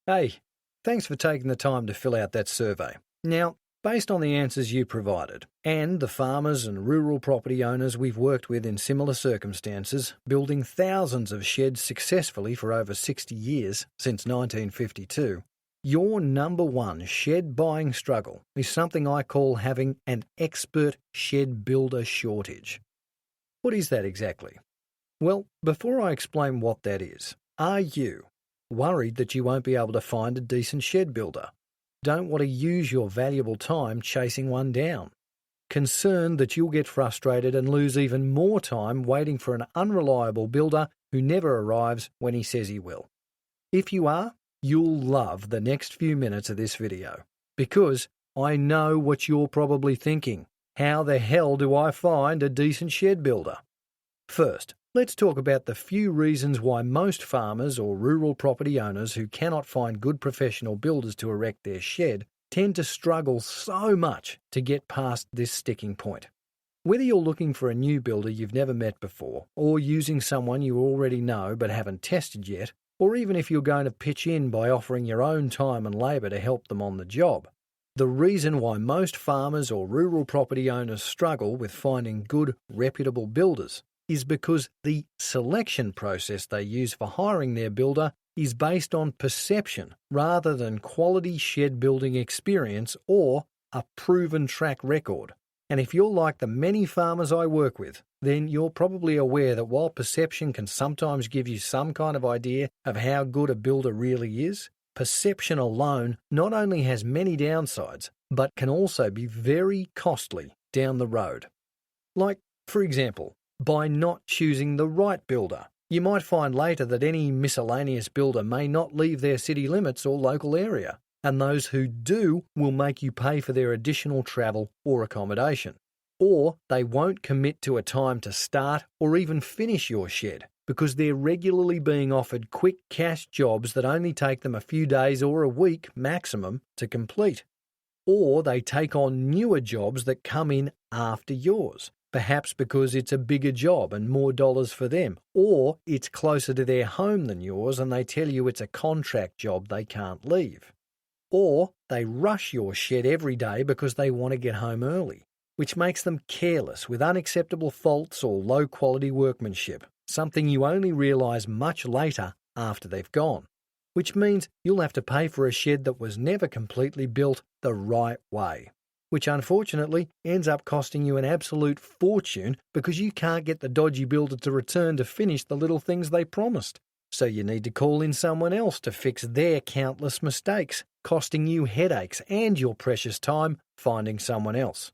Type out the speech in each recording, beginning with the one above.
Hey, thanks for taking the time to fill out that survey. Now, based on the answers you provided, and the farmers and rural property owners we've worked with in similar circumstances, building thousands of sheds successfully for over 60 years since 1952, your number one shed buying struggle is something I call having an expert shed builder shortage. What is that exactly? Well, before I explain what that is, are you worried that you won't be able to find a decent shed builder? Don't want to use your valuable time chasing one down? Concerned that you'll get frustrated and lose even more time waiting for an unreliable builder who never arrives when he says he will? If you are, you'll love the next few minutes of this video, because I know what you're probably thinking. How the hell do I find a decent shed builder? First, let's talk about the few reasons why most farmers or rural property owners who cannot find good professional builders to erect their shed tend to struggle so much to get past this sticking point. Whether you're looking for a new builder you've never met before, or using someone you already know but haven't tested yet, or even if you're going to pitch in by offering your own time and labour to help them on the job, the reason why most farmers or rural property owners struggle with finding good, reputable builders is because the selection process they use for hiring their builder is based on perception rather than quality shed building experience or a proven track record. And if you're like the many farmers I work with, then you're probably aware that while perception can sometimes give you some kind of idea of how good a builder really is, perception alone not only has many downsides, but can also be very costly down the road. Like, for example, by not choosing the right builder. You might find later that any miscellaneous builder may not leave their city limits or local area, and those who do will make you pay for their additional travel or accommodation. Or they won't commit to a time to start or even finish your shed because they're regularly being offered quick cash jobs that only take them a few days or a week maximum to complete. Or they take on newer jobs that come in after yours, perhaps because it's a bigger job and more dollars for them, or it's closer to their home than yours and they tell you it's a contract job they can't leave. Or they rush your shed every day because they want to get home early, which makes them careless with unacceptable faults or low-quality workmanship, something you only realise much later after they've gone, which means you'll have to pay for a shed that was never completely built the right way, which unfortunately ends up costing you an absolute fortune because you can't get the dodgy builder to return to finish the little things they promised. So you need to call in someone else to fix their countless mistakes, costing you headaches and your precious time finding someone else.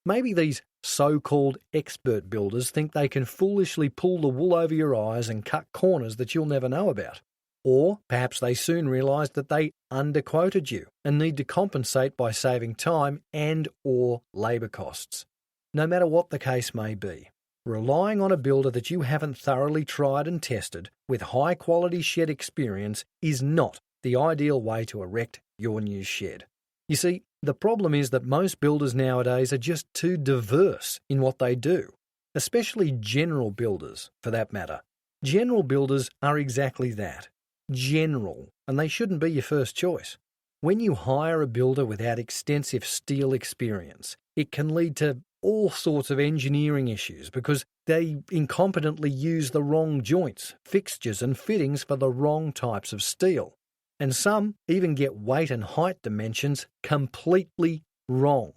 Maybe these so-called expert builders think they can foolishly pull the wool over your eyes and cut corners that you'll never know about. Or perhaps they soon realise that they underquoted you and need to compensate by saving time and or labour costs. No matter what the case may be, relying on a builder that you haven't thoroughly tried and tested with high-quality shed experience is not the ideal way to erect your new shed. You see, the problem is that most builders nowadays are just too diverse in what they do, especially general builders, for that matter. General builders are exactly that. General, and they shouldn't be your first choice. When you hire a builder without extensive steel experience, it can lead to all sorts of engineering issues because they incompetently use the wrong joints, fixtures and fittings for the wrong types of steel. And some even get weight and height dimensions completely wrong.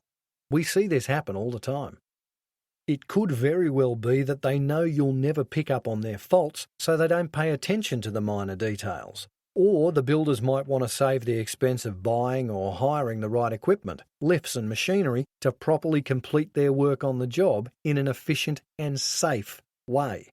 We see this happen all the time. It could very well be that they know you'll never pick up on their faults, so they don't pay attention to the minor details. Or the builders might want to save the expense of buying or hiring the right equipment, lifts and machinery to properly complete their work on the job in an efficient and safe way.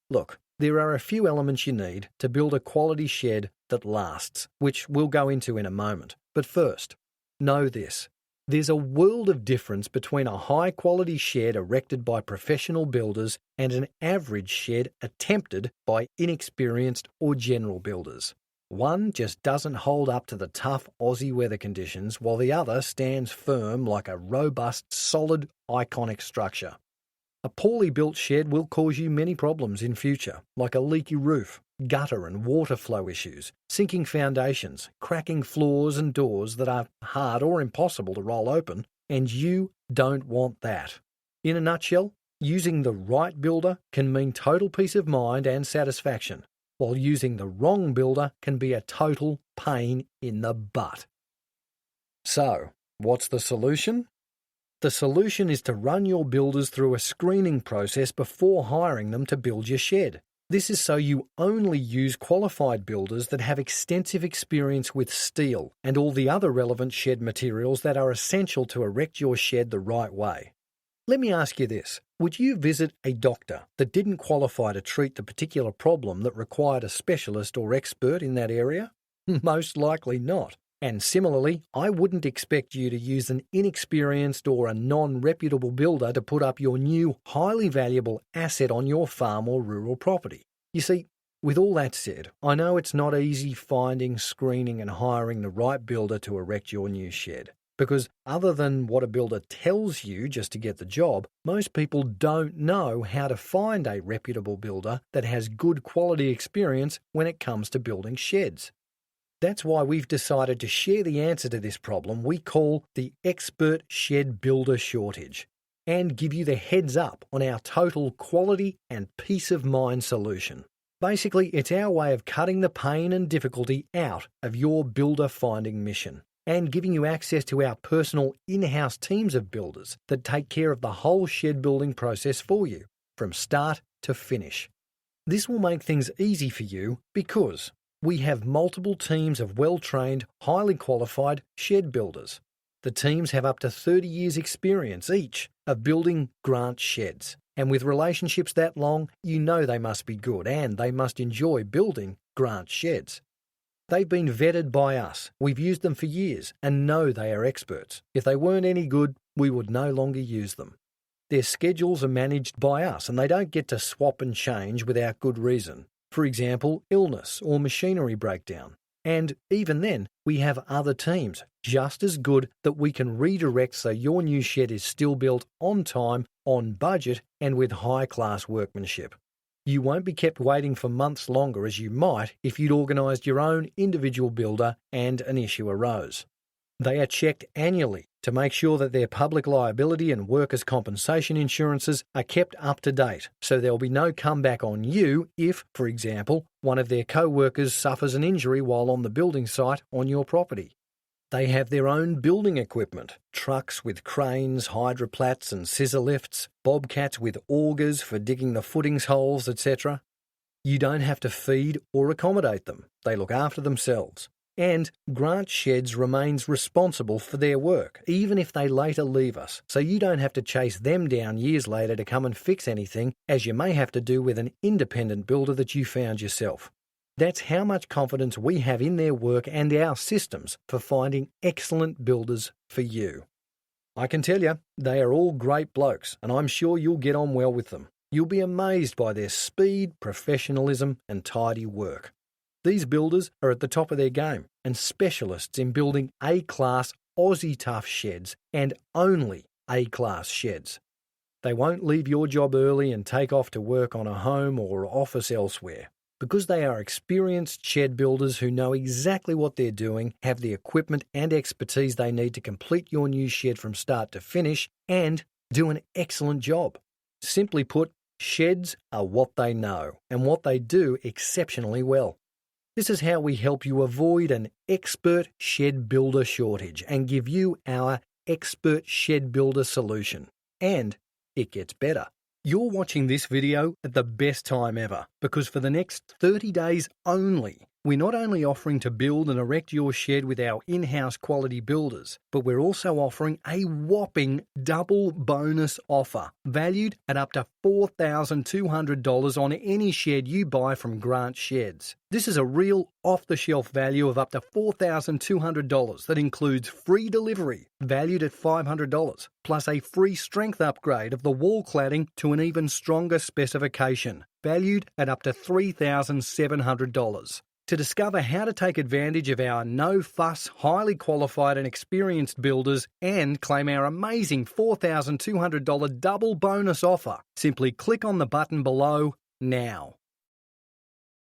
Look, there are a few elements you need to build a quality shed that lasts, which we'll go into in a moment. But first, know this. There's a world of difference between a high-quality shed erected by professional builders and an average shed attempted by inexperienced or general builders. One just doesn't hold up to the tough Aussie weather conditions, while the other stands firm like a robust, solid, iconic structure. A poorly built shed will cause you many problems in future, like a leaky roof, gutter and water flow issues, sinking foundations, cracking floors and doors that are hard or impossible to roll open, and you don't want that. In a nutshell, using the right builder can mean total peace of mind and satisfaction, while using the wrong builder can be a total pain in the butt. So, what's the solution? The solution is to run your builders through a screening process before hiring them to build your shed. This is so you only use qualified builders that have extensive experience with steel and all the other relevant shed materials that are essential to erect your shed the right way. Let me ask you this. Would you visit a doctor that didn't qualify to treat the particular problem that required a specialist or expert in that area? Most likely not. And similarly, I wouldn't expect you to use an inexperienced or a non-reputable builder to put up your new, highly valuable asset on your farm or rural property. You see, with all that said, I know it's not easy finding, screening and hiring the right builder to erect your new shed. Because other than what a builder tells you just to get the job, most people don't know how to find a reputable builder that has good quality experience when it comes to building sheds. That's why we've decided to share the answer to this problem we call the expert shed builder shortage, and give you the heads up on our total quality and peace of mind solution. Basically, it's our way of cutting the pain and difficulty out of your builder finding mission, and giving you access to our personal in-house teams of builders that take care of the whole shed building process for you, from start to finish. This will make things easy for you because we have multiple teams of well-trained, highly qualified shed builders. The teams have up to 30 years' experience each of building Grant sheds. And with relationships that long, you know they must be good and they must enjoy building Grant sheds. They've been vetted by us. We've used them for years and know they are experts. If they weren't any good, we would no longer use them. Their schedules are managed by us and they don't get to swap and change without good reason. For example, illness or machinery breakdown. And even then, we have other teams just as good that we can redirect so your new shed is still built on time, on budget, and with high-class workmanship. You won't be kept waiting for months longer as you might if you'd organised your own individual builder and an issue arose. They are checked annually to make sure that their public liability and workers' compensation insurances are kept up to date, so there'll be no comeback on you if, for example, one of their co-workers suffers an injury while on the building site on your property. They have their own building equipment, trucks with cranes, hydroplats and scissor lifts, bobcats with augers for digging the footings holes, etc. You don't have to feed or accommodate them. They look after themselves. And Grant Sheds remains responsible for their work, even if they later leave us, so you don't have to chase them down years later to come and fix anything, as you may have to do with an independent builder that you found yourself. That's how much confidence we have in their work and our systems for finding excellent builders for you. I can tell you, they are all great blokes, and I'm sure you'll get on well with them. You'll be amazed by their speed, professionalism, and tidy work. These builders are at the top of their game and specialists in building A-class Aussie tough sheds and only A-class sheds. They won't leave your job early and take off to work on a home or office elsewhere. Because they are experienced shed builders who know exactly what they're doing, have the equipment and expertise they need to complete your new shed from start to finish, and do an excellent job. Simply put, sheds are what they know and what they do exceptionally well. This is how we help you avoid an expert shed builder shortage and give you our expert shed builder solution. And it gets better. You're watching this video at the best time ever, because for the next 30 days only, we're not only offering to build and erect your shed with our in-house quality builders, but we're also offering a whopping double bonus offer, valued at up to $4,200 on any shed you buy from Grant Sheds. This is a real off-the-shelf value of up to $4,200 that includes free delivery, valued at $500, plus a free strength upgrade of the wall cladding to an even stronger specification, valued at up to $3,700. To discover how to take advantage of our no-fuss, highly qualified and experienced builders and claim our amazing $4,200 double bonus offer, simply click on the button below now.